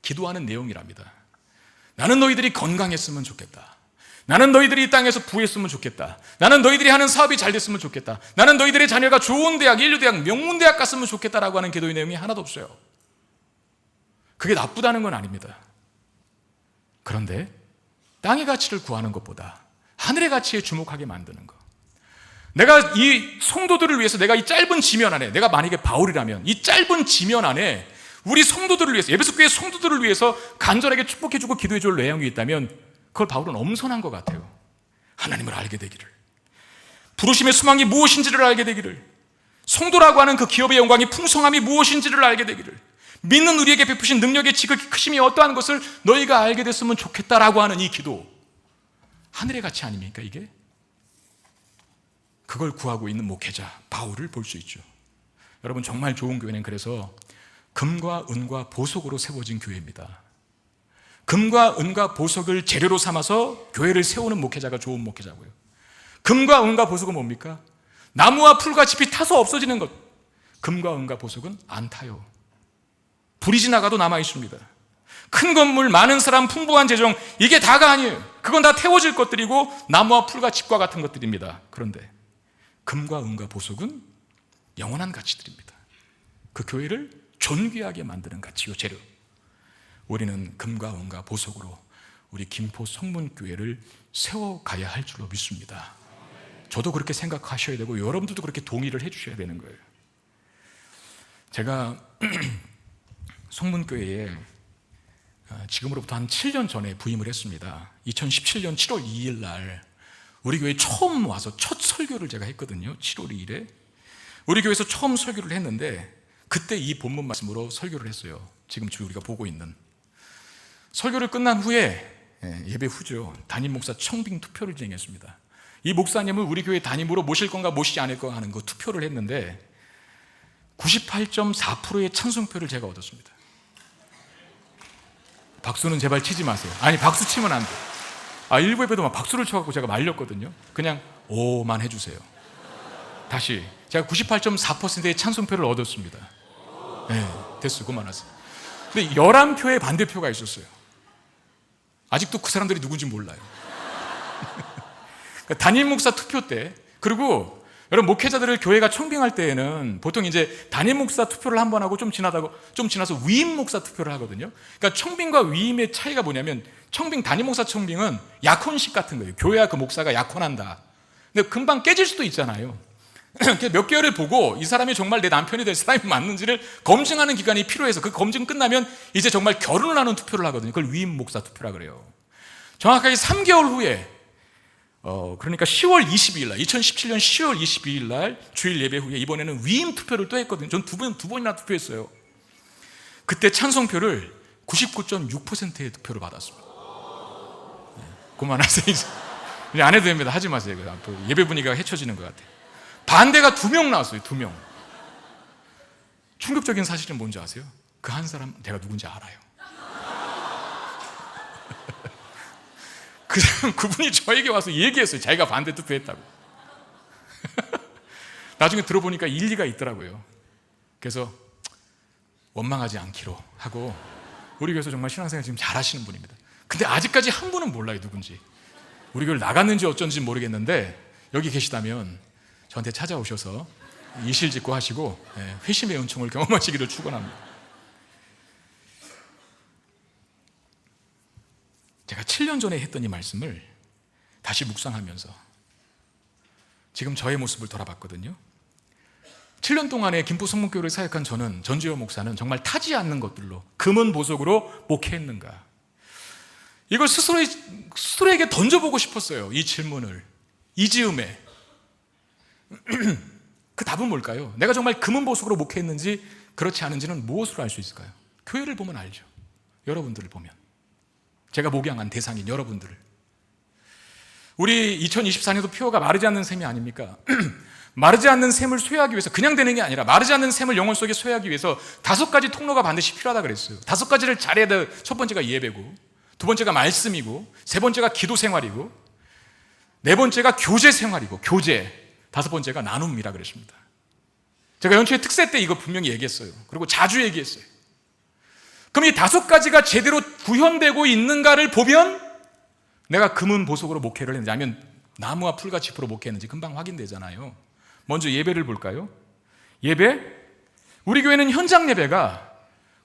기도하는 내용이랍니다. 나는 너희들이 건강했으면 좋겠다. 나는 너희들이 이 땅에서 부했으면 좋겠다. 나는 너희들이 하는 사업이 잘 됐으면 좋겠다. 나는 너희들의 자녀가 좋은 대학, 인류대학, 명문대학 갔으면 좋겠다라고 하는 기도의 내용이 하나도 없어요. 그게 나쁘다는 건 아닙니다. 그런데 땅의 가치를 구하는 것보다 하늘의 가치에 주목하게 만드는 것. 내가 이 성도들을 위해서 내가 이 짧은 지면 안에, 내가 만약에 바울이라면 이 짧은 지면 안에 우리 성도들을 위해서, 에베소 교회 성도들을 위해서 간절하게 축복해주고 기도해줄 내용이 있다면 그걸 바울은 엄선한 것 같아요. 하나님을 알게 되기를, 부르심의 소망이 무엇인지를 알게 되기를, 성도라고 하는 그 기업의 영광이 풍성함이 무엇인지를 알게 되기를, 믿는 우리에게 베푸신 능력의 지극히 크심이 어떠한 것을 너희가 알게 됐으면 좋겠다라고 하는 이 기도, 하늘의 가치 아닙니까 이게? 그걸 구하고 있는 목회자 바울을 볼 수 있죠. 여러분, 정말 좋은 교회는 그래서 금과 은과 보석으로 세워진 교회입니다. 금과 은과 보석을 재료로 삼아서 교회를 세우는 목회자가 좋은 목회자고요. 금과 은과 보석은 뭡니까? 나무와 풀과 짚이 타서 없어지는 것. 금과 은과 보석은 안 타요. 불이 지나가도 남아 있습니다. 큰 건물, 많은 사람, 풍부한 재정, 이게 다가 아니에요. 그건 다 태워질 것들이고 나무와 풀과 짚과 같은 것들입니다. 그런데 금과 은과 보석은 영원한 가치들입니다. 그 교회를 존귀하게 만드는 가치요, 재료. 우리는 금과 은과 보석으로 우리 김포 성문교회를 세워가야 할 줄로 믿습니다. 저도 그렇게 생각하셔야 되고 여러분들도 그렇게 동의를 해주셔야 되는 거예요. 제가 성문교회에 지금으로부터 한 7년 전에 부임을 했습니다. 2017년 7월 2일 날 우리 교회에 처음 와서 첫 설교를 제가 했거든요. 7월 2일에 우리 교회에서 처음 설교를 했는데 그때 이 본문 말씀으로 설교를 했어요. 지금 우리가 보고 있는 설교를 끝난 후에, 예배 후죠, 담임 목사 청빙 투표를 진행했습니다. 이 목사님을 우리 교회 담임으로 모실 건가 모시지 않을 건가 하는 그 투표를 했는데 98.4%의 찬성표를 제가 얻었습니다. 박수는 제발 치지 마세요. 아니, 박수 치면 안 돼. 일부 예배도 막 박수를 쳐갖고 제가 말렸거든요. 그냥 오만 해주세요. 다시, 제가 98.4%의 찬성표를 얻었습니다. 네, 됐어, 그만하세요. 근데 11표의 반대표가 있었어요. 아직도 그 사람들이 누군지 몰라요. 담임 목사 투표 때, 그리고 여러분 목회자들을 교회가 청빙할 때에는 보통 이제 담임 목사 투표를 한 번 하고 좀 지나서 위임 목사 투표를 하거든요. 그러니까 청빙과 위임의 차이가 뭐냐면, 담임 목사 청빙은 약혼식 같은 거예요. 교회와 그 목사가 약혼한다. 근데 금방 깨질 수도 있잖아요. 몇 개월을 보고 이 사람이 정말 내 남편이 될 사람이 맞는지를 검증하는 기간이 필요해서 그 검증 끝나면 이제 정말 결혼을 하는 투표를 하거든요. 그걸 위임 목사 투표라 그래요. 정확하게 3개월 후에 그러니까 10월 22일 날, 2017년 10월 22일 날 주일 예배 후에 이번에는 위임 투표를 또 했거든요. 전 두 번이나 투표했어요. 그때 찬성표를 99.6%의 투표를 받았습니다. 그만하세요. 이제 안 해도 됩니다. 하지 마세요. 예배 분위기가 헤쳐지는 것 같아요. 반대가 2명 나왔어요. 2명. 충격적인 사실은 뭔지 아세요? 그 한 사람 내가 누군지 알아요. 그분이 저에게 와서 얘기했어요. 자기가 반대 투표했다고. 나중에 들어보니까 일리가 있더라고요. 그래서 원망하지 않기로 하고, 우리 교회에서 정말 신앙생활 지금 잘하시는 분입니다. 근데 아직까지 한 분은 몰라요, 누군지. 우리 교회를 나갔는지 어쩐지 모르겠는데 여기 계시다면 저한테 찾아오셔서 이실직고 하시고 회심의 은총을 경험하시기를 축원합니다. 제가 7년 전에 했던 이 말씀을 다시 묵상하면서 지금 저의 모습을 돌아봤거든요. 7년 동안에 김포 성문교회를 사역한 저는, 전지현 목사는 정말 타지 않는 것들로 금은 보석으로 목회했는가, 이걸 스스로에게 던져보고 싶었어요. 이 질문을, 이 즈음에. 그 답은 뭘까요? 내가 정말 금은 보석으로 목회했는지 그렇지 않은지는 무엇으로 알 수 있을까요? 교회를 보면 알죠. 여러분들을 보면, 제가 목양한 대상인 여러분들을. 우리 2024년도 표어가 마르지 않는 샘이 아닙니까? 마르지 않는 샘을 소유하기 위해서 그냥 되는 게 아니라, 마르지 않는 샘을 영혼 속에 소유하기 위해서 5가지 통로가 반드시 필요하다 그랬어요. 5가지를 잘해야 돼. 첫 번째가 예배고, 두 번째가 말씀이고, 세 번째가 기도 생활이고, 네 번째가 교제 생활이고, 교제, 다섯 번째가 나눔이라 그랬습니다. 제가 연초에 특세 때 이거 분명히 얘기했어요. 그리고 자주 얘기했어요. 그럼 이 5가지가 제대로 구현되고 있는가를 보면 내가 금은 보석으로 목회를 했는지, 아니면 나무와 풀과 짚으로 목회했는지 금방 확인되잖아요. 먼저 예배를 볼까요? 예배, 우리 교회는 현장 예배가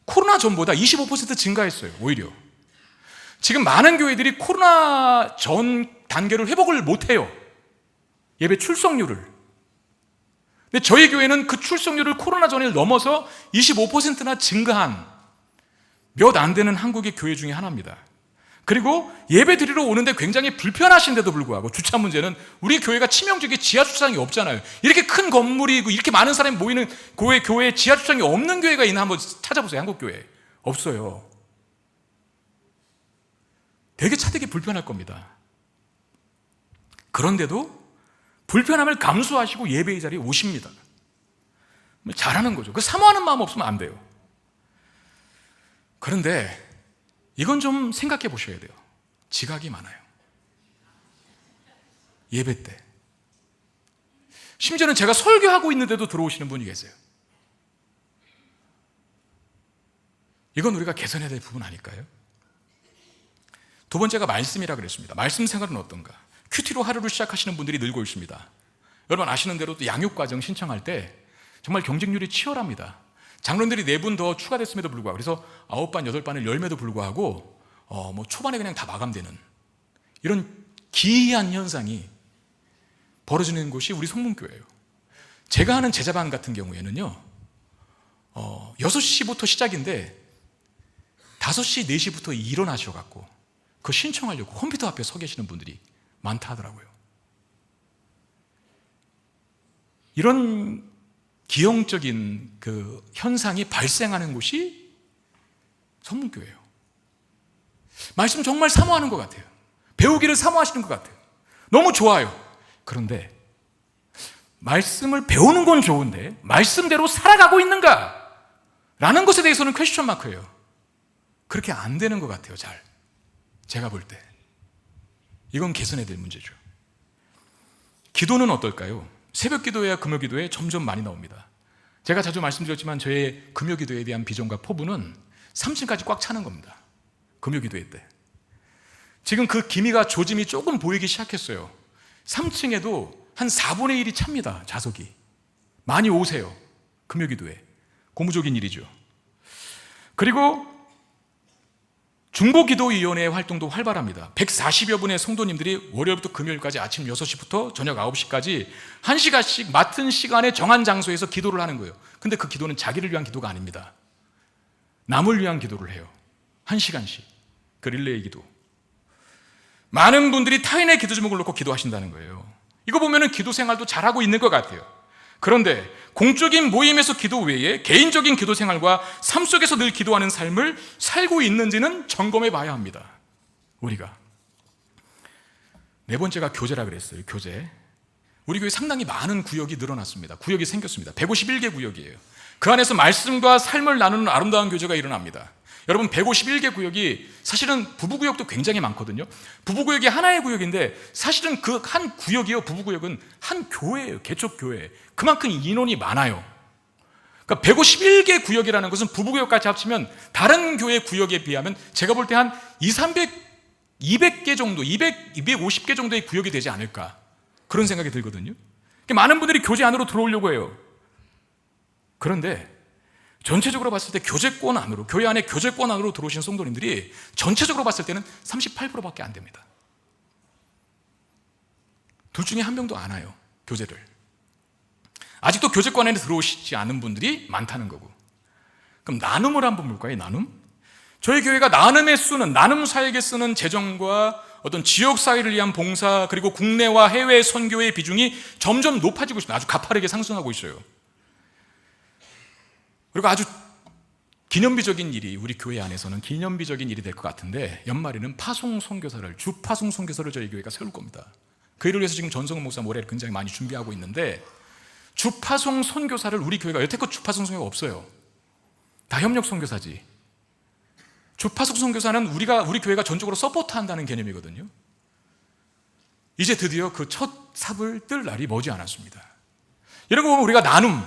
코로나 전보다 25% 증가했어요. 오히려 지금 많은 교회들이 코로나 전 단계를 회복을 못해요. 예배 출석률을. 근데 저희 교회는 그 출석률을 코로나 전을 넘어서 25%나 증가한 몇 안 되는 한국의 교회 중에 하나입니다. 그리고 예배 드리러 오는데 굉장히 불편하신데도 불구하고, 주차 문제는 우리 교회가 치명적인 지하 주차장이 없잖아요. 이렇게 큰 건물이고 이렇게 많은 사람이 모이는 교회에 지하 주차장이 없는 교회가 있나 한번 찾아보세요. 한국 교회 없어요. 되게 차 대기 불편할 겁니다. 그런데도 불편함을 감수하시고 예배의 자리에 오십니다. 잘하는 거죠. 그 사모하는 마음 없으면 안 돼요. 그런데 이건 좀 생각해 보셔야 돼요. 지각이 많아요. 예배 때. 심지어는 제가 설교하고 있는데도 들어오시는 분이 계세요. 이건 우리가 개선해야 될 부분 아닐까요? 두 번째가 말씀이라 그랬습니다. 말씀 생활은 어떤가? 큐티로 하루를 시작하시는 분들이 늘고 있습니다. 여러분 아시는 대로 또 양육과정 신청할 때 정말 경쟁률이 치열합니다. 장로님들이 4분 더 추가됐음에도 불구하고, 그래서 9반, 8반을 열매도 불구하고 뭐 초반에 그냥 다 마감되는 이런 기이한 현상이 벌어지는 곳이 우리 성문교회예요. 제가 하는 제자반 같은 경우에는요, 6시부터 시작인데 5시, 4시부터 일어나셔갖고 그거 신청하려고 컴퓨터 앞에 서 계시는 분들이 많다 하더라고요. 이런 기형적인 그 현상이 발생하는 곳이 성문교회예요. 말씀 정말 사모하는 것 같아요. 배우기를 사모하시는 것 같아요. 너무 좋아요. 그런데 말씀을 배우는 건 좋은데 말씀대로 살아가고 있는가? 라는 것에 대해서는 퀘스천 마크예요. 그렇게 안 되는 것 같아요. 잘 제가 볼 때 이건 개선해야 될 문제죠. 기도는 어떨까요? 새벽 기도회와 금요 기도회 점점 많이 나옵니다. 제가 자주 말씀드렸지만 저의 금요 기도회에 대한 비전과 포부는 3층까지 꽉 차는 겁니다. 금요 기도회 때 지금 그 기미가 조짐이 조금 보이기 시작했어요. 3층에도 한 4분의 1이 찹니다. 좌석이. 많이 오세요. 금요 기도회. 고무적인 일이죠. 그리고 중보기도위원회 활동도 활발합니다. 140여 분의 성도님들이 월요일부터 금요일까지 아침 6시부터 저녁 9시까지 1시간씩 맡은 시간에 정한 장소에서 기도를 하는 거예요. 근데 그 기도는 자기를 위한 기도가 아닙니다. 남을 위한 기도를 해요. 1시간씩. 그 릴레이 기도. 많은 분들이 타인의 기도 제목을 놓고 기도하신다는 거예요. 이거 보면은 기도 생활도 잘하고 있는 것 같아요. 그런데 공적인 모임에서 기도 외에 개인적인 기도 생활과 삶 속에서 늘 기도하는 삶을 살고 있는지는 점검해 봐야 합니다. 우리가. 4번째가 교제라 그랬어요. 교제. 우리 교회 상당히 많은 구역이 늘어났습니다. 구역이 생겼습니다. 151개 구역이에요. 그 안에서 말씀과 삶을 나누는 아름다운 교제가 일어납니다. 여러분 151개 구역이 사실은 부부구역도 굉장히 많거든요. 부부구역이 하나의 구역인데 사실은 그 한 구역이요, 부부구역은 한 교회예요. 개척교회. 그만큼 인원이 많아요. 그러니까 151개 구역이라는 것은 부부구역까지 합치면 다른 교회 구역에 비하면 제가 볼 때 한 200개 정도, 250개 정도의 구역이 되지 않을까, 그런 생각이 들거든요. 많은 분들이 교제 안으로 들어오려고 해요. 그런데 전체적으로 봤을 때 교제권 안으로, 교회 안에 교제권 안으로 들어오신 성도님들이 전체적으로 봤을 때는 38%밖에 안 됩니다. 둘 중에 한 명도 안 와요, 교제를. 아직도 교제권 안에 들어오시지 않은 분들이 많다는 거고. 그럼 나눔을 한번 볼까요? 나눔? 저희 교회가 나눔의 수는, 나눔 사역에 쓰는 재정과 어떤 지역사회를 위한 봉사, 그리고 국내와 해외 선교의 비중이 점점 높아지고 있습니다. 아주 가파르게 상승하고 있어요. 그리고 아주 기념비적인 일이, 우리 교회 안에서는 기념비적인 일이 될 것 같은데, 연말에는 파송 선교사를, 주파송 선교사를 저희 교회가 세울 겁니다. 그 일을 위해서 지금 전성은 목사 모레를 굉장히 많이 준비하고 있는데, 주파송 선교사를 우리 교회가 여태껏 주파송 선교가 없어요. 다 협력 선교사지. 주파송 선교사는 우리 교회가 전적으로 서포트한다는 개념이거든요. 이제 드디어 그 첫 삽을 뜰 날이 머지 않았습니다. 이런 거 보면 우리가 나눔,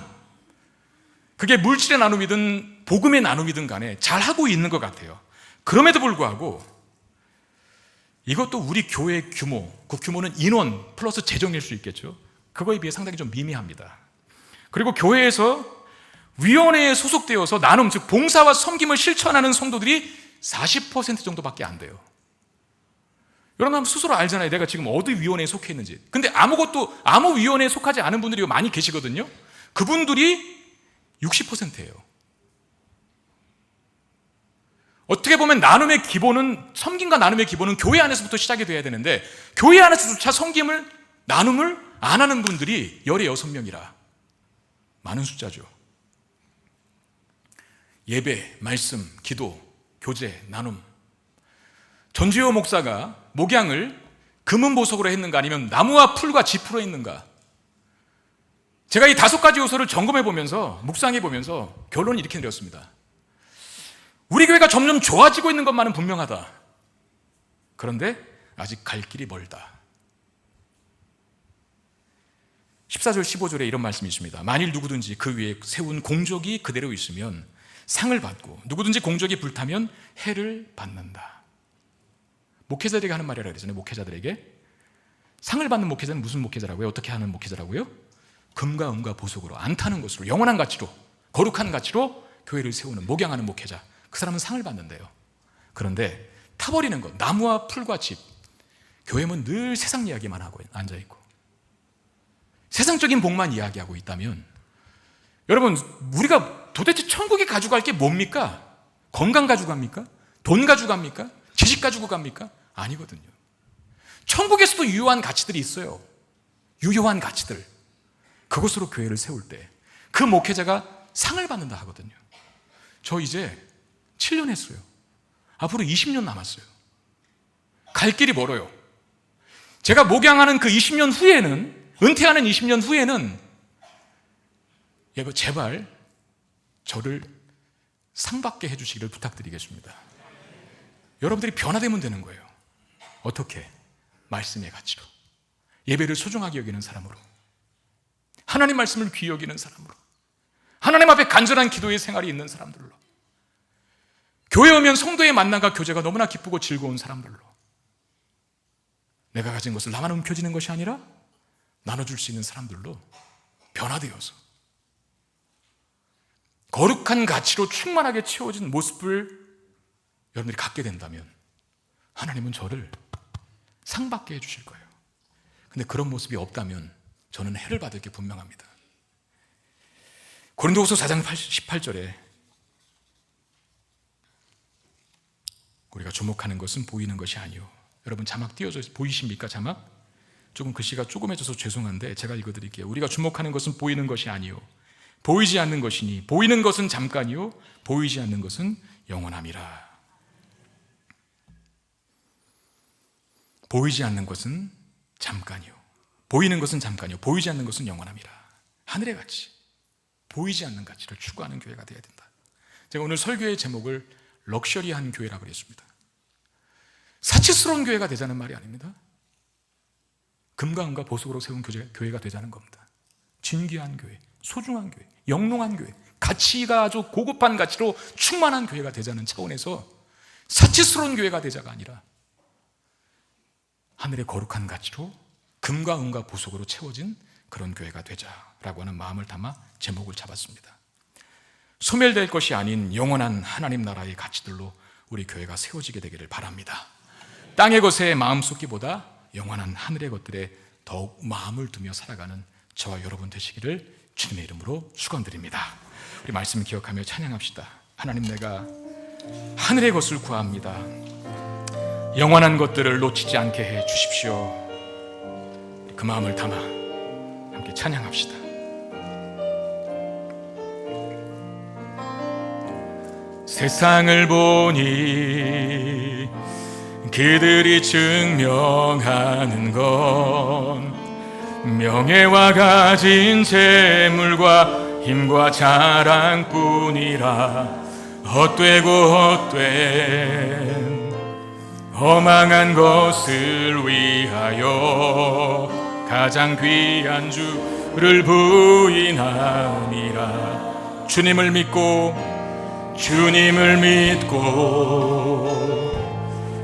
그게 물질의 나눔이든 복음의 나눔이든 간에 잘하고 있는 것 같아요. 그럼에도 불구하고 이것도 우리 교회의 규모, 그 규모는 인원 플러스 재정일 수 있겠죠. 그거에 비해 상당히 좀 미미합니다. 그리고 교회에서 위원회에 소속되어서 나눔, 즉 봉사와 섬김을 실천하는 성도들이 40% 정도밖에 안 돼요. 여러분 스스로 알잖아요. 내가 지금 어디 위원회에 속해 있는지. 근데 아무 위원회에 속하지 않은 분들이 많이 계시거든요. 그분들이 60%예요. 어떻게 보면 나눔의 기본은, 섬김과 나눔의 기본은 교회 안에서부터 시작이 돼야 되는데, 교회 안에서조차 섬김을, 나눔을 안 하는 분들이 16명이라 많은 숫자죠. 예배, 말씀, 기도, 교제, 나눔. 전지호 목사가 목양을 금은 보석으로 했는가, 아니면 나무와 풀과 지프로 했는가? 제가 이 5가지 요소를 점검해 보면서, 묵상해 보면서 결론을 이렇게 내렸습니다. 우리 교회가 점점 좋아지고 있는 것만은 분명하다. 그런데 아직 갈 길이 멀다. 14절 15절에 이런 말씀이 있습니다. 만일 누구든지 그 위에 세운 공적이 그대로 있으면 상을 받고, 누구든지 공적이 불타면 해를 받는다. 목회자들에게 하는 말이라 그랬잖아요. 목회자들에게 상을 받는 목회자는 무슨 목회자라고요? 어떻게 하는 목회자라고요? 금과 은과 보석으로 안 타는 것으로, 영원한 가치로, 거룩한 가치로 교회를 세우는, 목양하는 목회자, 그 사람은 상을 받는데요. 그런데 타버리는 것, 나무와 풀과 집, 교회는 늘 세상 이야기만 하고 앉아있고 세상적인 복만 이야기하고 있다면, 여러분, 우리가 도대체 천국에 가져갈 게 뭡니까? 건강 가지고 갑니까? 돈 가지고 갑니까? 지식 가지고 갑니까? 아니거든요. 천국에서도 유효한 가치들이 있어요. 유효한 가치들. 그것으로 교회를 세울 때 그 목회자가 상을 받는다 하거든요. 저 이제 7년 했어요. 앞으로 20년 남았어요. 갈 길이 멀어요. 제가 목양하는 그 20년 후에는, 은퇴하는 20년 후에는 제발 저를 상 받게 해주시기를 부탁드리겠습니다. 여러분들이 변화되면 되는 거예요. 어떻게? 말씀의 가치로, 예배를 소중하게 여기는 사람으로, 하나님 말씀을 귀히 여기는 사람으로, 하나님 앞에 간절한 기도의 생활이 있는 사람들로, 교회 오면 성도의 만남과 교제가 너무나 기쁘고 즐거운 사람들로, 내가 가진 것을 나만 움켜쥐는 것이 아니라 나눠줄 수 있는 사람들로 변화되어서 거룩한 가치로 충만하게 채워진 모습을 여러분들이 갖게 된다면 하나님은 저를 상 받게 해주실 거예요. 근데 그런 모습이 없다면 저는 해를 받을 게 분명합니다. 고린도후서 4장 18절에 우리가 주목하는 것은 보이는 것이 아니요. 여러분 자막 띄워져 보이십니까? 자막? 조금 글씨가 조그매져서 죄송한데 제가 읽어드릴게요. 우리가 주목하는 것은 보이는 것이 아니요 보이지 않는 것이니 보이는 것은 잠깐이요 보이지 않는 것은 영원함이라. 보이지 않는 것은 잠깐이요 보이는 것은 잠깐이요 보이지 않는 것은 영원함이라. 하늘의 가치, 보이지 않는 가치를 추구하는 교회가 되어야 된다. 제가 오늘 설교의 제목을 럭셔리한 교회라고 그랬습니다. 사치스러운 교회가 되자는 말이 아닙니다. 금과 은과 보석으로 세운 교회가 되자는 겁니다. 진귀한 교회, 소중한 교회, 영롱한 교회, 가치가 아주 고급한 가치로 충만한 교회가 되자는 차원에서 사치스러운 교회가 되자가 아니라 하늘의 거룩한 가치로 금과 은과 보석으로 채워진 그런 교회가 되자라고 하는 마음을 담아 제목을 잡았습니다. 소멸될 것이 아닌 영원한 하나님 나라의 가치들로 우리 교회가 세워지게 되기를 바랍니다. 땅의 것에 마음 쏟기보다 영원한 하늘의 것들에 더욱 마음을 두며 살아가는 저와 여러분 되시기를 주님의 이름으로 축원드립니다. 우리 말씀 기억하며 찬양합시다. 하나님, 내가 하늘의 것을 구합니다. 영원한 것들을 놓치지 않게 해 주십시오. 그 마음을 담아 함께 찬양합시다. 세상을 보니 그들이 증명하는 건 명예와 가진 재물과 힘과 자랑뿐이라. 헛되고 헛된 허망한 것을 위하여 가장 귀한 주를 부인함이라. 주님을 믿고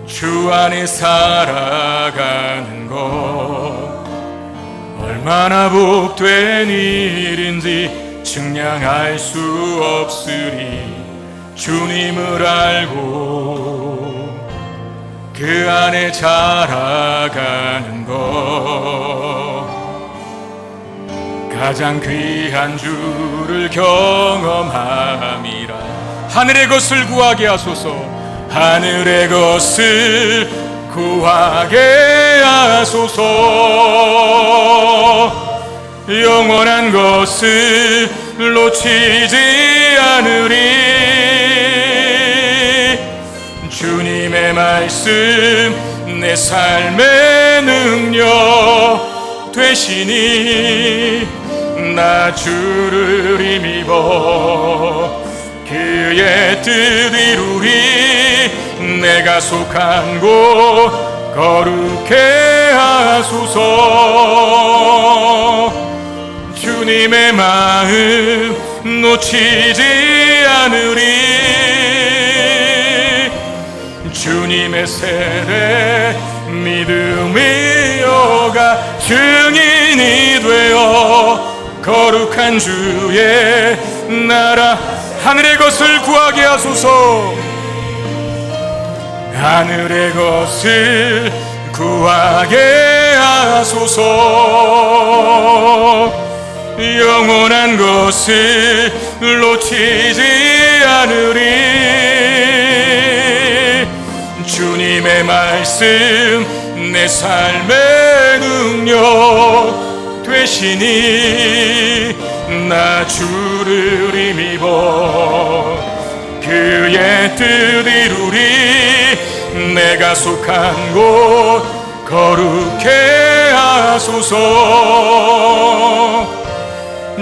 주 안에 살아가는 것 얼마나 복된 일인지 측량할 수 없으리. 주님을 알고 그 안에 자라가는 것 가장 귀한 주를 경험함이라. 하늘의 것을 구하게 하소서. 하늘의 것을 구하게 하소서. 영원한 것을 놓치지 않으리. 주님의 말씀 내 삶의 능력 되시니 나 주를 힘입어 그의 뜻 이루리. 내가 속한 곳 거룩해 하소서. 주님의 마음 놓치지 않으리. 주님의 세례 믿음이 여가 증인이 되어 거룩한 주의 나라 하늘의 것을 구하게 하소서. 하늘의 것을 구하게 하소서. 영원한 것을 놓치지 않으리. 주님의 말씀 내 삶의 능력 되시니 나 주를 힘입어 그의 뜻 이루리. 내가 속한 곳 거룩해 하소서.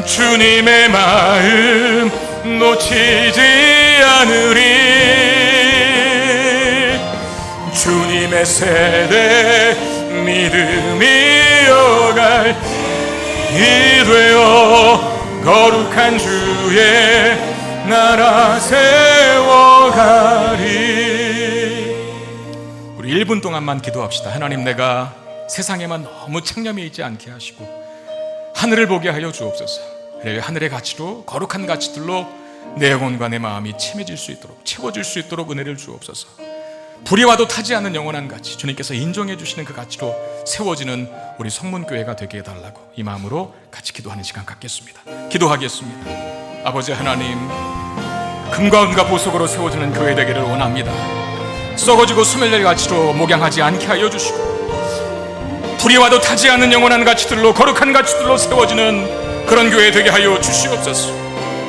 주님의 마음 놓치지 않으리. 주님의 세대 믿음이 여갈 이 되어 거룩한 주의 나라 세워가리. 우리 1분 동안만 기도합시다. 하나님, 내가 세상에만 너무 창념해 있지 않게 하시고 하늘을 보게 하여 주옵소서. 그래요, 하늘의 가치로, 거룩한 가치들로 내 영혼과 내 마음이 채워질 수 있도록, 채워질 수 있도록 은혜를 주옵소서. 불이 와도 타지 않는 영원한 가치, 주님께서 인정해 주시는 그 가치로 세워지는 우리 성문교회가 되게 해달라고 이 마음으로 같이 기도하는 시간 갖겠습니다. 기도하겠습니다. 아버지 하나님, 금과 은과 보석으로 세워지는 교회 되기를 원합니다. 썩어지고 수멸될 가치로 목양하지 않게 하여 주시고 불이 와도 타지 않는 영원한 가치들로, 거룩한 가치들로 세워지는 그런 교회 되게 하여 주시옵소서.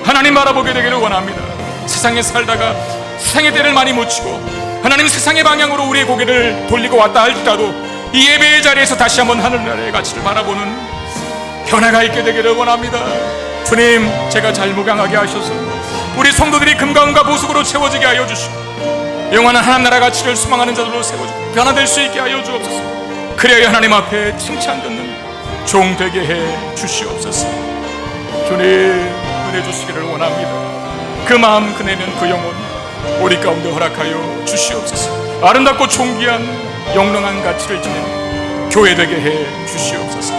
하나님 바라보게 되기를 원합니다. 세상에 살다가 세상의 때를 많이 못 치고 하나님 세상의 방향으로 우리의 고개를 돌리고 왔다 할지라도 이 예배의 자리에서 다시 한번 하늘나라의 가치를 바라보는 변화가 있게 되기를 원합니다. 주님, 제가 잘 묵양하게 하셔서 우리 성도들이 금과 은과 보석으로 채워지게 하여 주시고 영원한 하나님나라 가치를 수망하는 자들로 세워지고 변화될 수 있게 하여 주옵소서. 그래야 하나님 앞에 칭찬 듣는 종 되게 해 주시옵소서. 주님, 은혜 주시기를 원합니다. 그 마음, 그 내면, 그 영혼 우리 가운데 허락하여 주시옵소서. 아름답고 존귀한 영롱한 가치를 지니는 교회 되게 해 주시옵소서.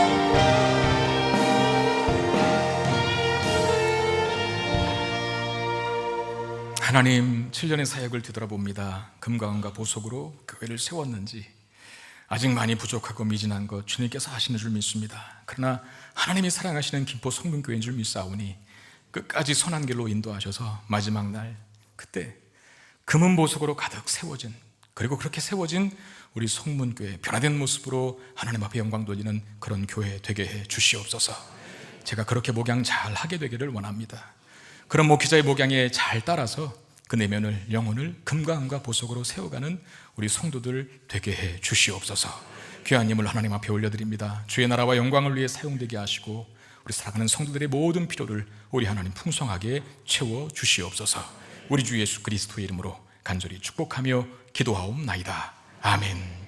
하나님, 7년의 사역을 뒤돌아봅니다. 금과 은과 보석으로 교회를 세웠는지 아직 많이 부족하고 미진한 것 주님께서 하시는 줄 믿습니다. 그러나 하나님이 사랑하시는 김포 성문교회인 줄 믿사오니 끝까지 선한 길로 인도하셔서 마지막 날 그때 금은 보석으로 가득 세워진, 그리고 그렇게 세워진 우리 성문교회 변화된 모습으로 하나님 앞에 영광 돌리는 그런 교회 되게 해 주시옵소서. 제가 그렇게 목양 잘 하게 되기를 원합니다. 그런 목회자의 목양에 잘 따라서 그 내면을, 영혼을 금과 은과 보석으로 세워가는 우리 성도들 되게 해 주시옵소서. 귀한 예물 하나님 앞에 올려드립니다. 주의 나라와 영광을 위해 사용되게 하시고 우리 살아가는 성도들의 모든 필요를 우리 하나님 풍성하게 채워 주시옵소서. 우리 주 예수 그리스도의 이름으로 간절히 축복하며 기도하옵나이다. 아멘.